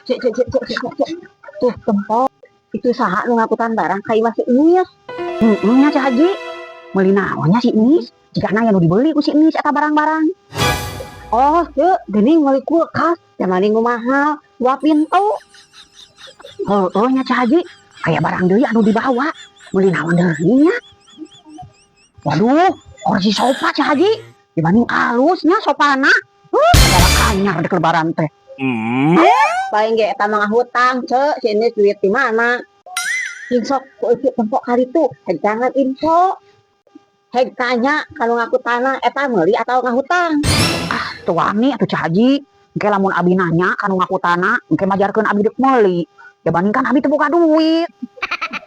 Cek. Tuh, tempo. Itu saha nu ngakutan barang kai masih Inis. Nya Cak Haji. Meuli naonnya si Inis? Jika aya nu dibeli ku si Inis eta barang-barang. Oh, teu, geuning meuli kulkas, jamaning mahal, 2 pintu. Heueuh nya Cak Haji, aya barang deui anu dibawa. Meuli naon deui nya? Waduh, kursi sofa Cak Haji. Dibanding alusnya sopana. Adalah anyar dek lebaran teh. Paling ge eta mah hutang, ce, si Inis duit di mana? Insok ku eueuh tempo kali tuh, jangan info. Heg tanya kalau ngaku tanah eta meuli atau ngahutang. Ah, tuh wani atuh Cak Haji. Engke lamun abi nanya kanu ngaku tanah, engke majarkeun abi deuk meuli. Ya bandingkan abi teu boga duit.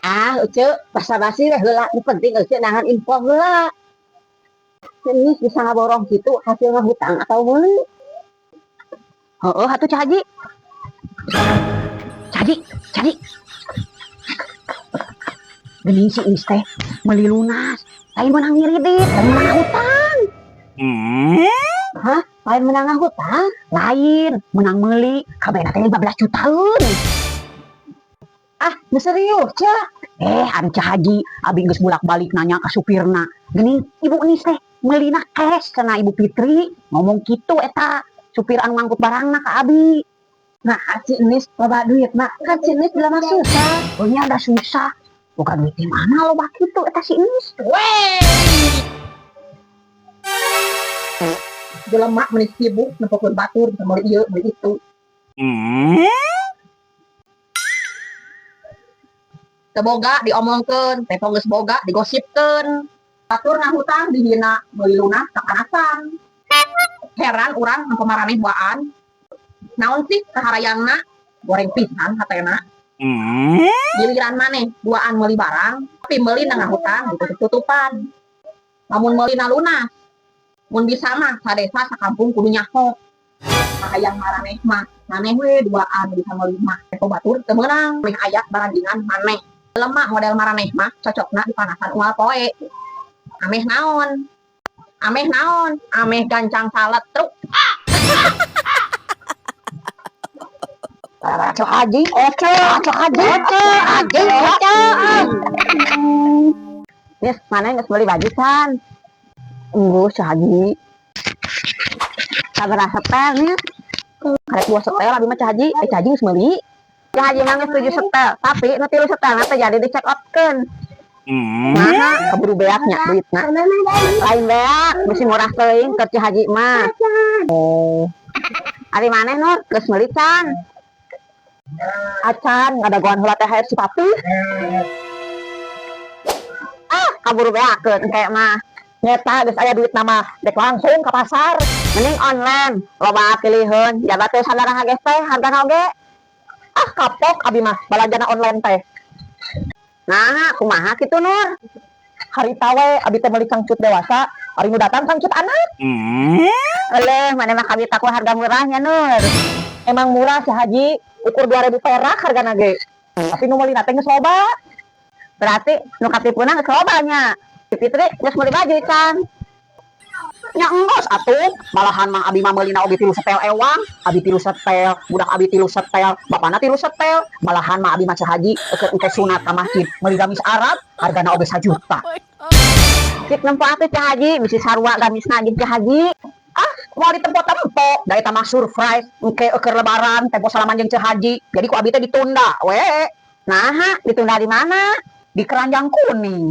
Ah, Uce, basa-basi we heula, nu penting Uce nangan info heula. Ini bisa ngaborong kitu hasil ngahutang atau meuli. Heueuh atuh Cak Haji. Cak Haji. Geuning si Inis teh meuli lunas. Lain menang ngiridit, lain menang hutang. Hah? Lain menang hutang? Lain, menang meuli, kabehna teh 15 jutaan. Ah, nu serius, Cak? Anu Cak Haji, abi geus bolak-balik nanya ka supirna. Geuning Ibu Inis teh meulina cash cenah Ibu Fitri. Ngomong kitu eta, supir anu ngangkut barangna ka abi. Nah, si Inis loba duit, Mak. Kan si Inis bila mah susah. Oh nya ada susah. Bukan duit di mana loba kitu eta si Inis. Wey! Jelema meuli sibuk nempokeun batur meuli ieu meuli itu. Teu boga diomongkeun, tempo geus boga digosipkeun. Batur ngahutang dihina meuli lunas kakanasan. Heran urang nu pamaraneh buaan. Naon sih kaharayangna? Goreng pisan hatena. Giliran maneh duaan meuli barang, tapi meuli na ngahutang ditutup-tutupan. Lamun meuli na lunas, mun bisa mah sadesa sakampung kudu nyaho. Hayang maraneh mah, maneh we duaan bisa meuli mah. Tempo batur teu meunang, meh aya barandingan maneh. Lemah model maraneh mah cocokna dipanasan unggal poe. Ameh naon? Ameh gancang salad truk. Cak Haji, oce. Yes, mana geus beli baju kan? Cak Haji. Sabaraha setel nih? Karek 2 setel abi mah Cak Haji, Cak Haji geus meuli. Cak Haji mah geus 7 setel, tapi nu 3 setel teh jadi di check outkeun. Nah, keburu beaknya duitna. Lain beak, mesti murah teuing keur Cak Haji mah. Oh. Ari maneh Nur, geus meuli can? Acan ngadagoan heula THR si papi. Ah, kaburu beakeun engke mah. Nyeta geus aya duit nama dek langsung ka pasar. Mending online, loba piliheun. Jaga teu sadaraha geus teh hargana oge. Ah, kapok abi mah balanjana online teh. Nah, kumaha kitu Nur? Harita we abi teh meuli cangcut dewasa, ari nu datang cangcut anak. Eleh, maneh mah kabita ku harga murahnya Nur. Emang murah Cak Haji, ukur 2000 perak hargana ge. Tapi nu meulina teh geus loba. Berarti nu katipuna geus lobanya. Fitri geus meuli baju can. Nya enggeus atuh, malahan mah abi mah meulina oge 3 setel ewang, abi 3 setel, budak abi 3 setel, bapana 3 setel. Malahan mah abi mah Cak Haji engke sunat ka masjid, meuli gamis Arab, hargana oge 1 juta. Cik nempo atuh Cak Haji, misi sarua gamisna jeung Cak Haji. Ah, mau ditempo-tempo, da eta mah surprise, engke keur lebaran, tempo salaman jeung Cak Haji. Jadi ku abi teh ditunda, we. Nah, ditunda di mana? Di Keranjang Kuning.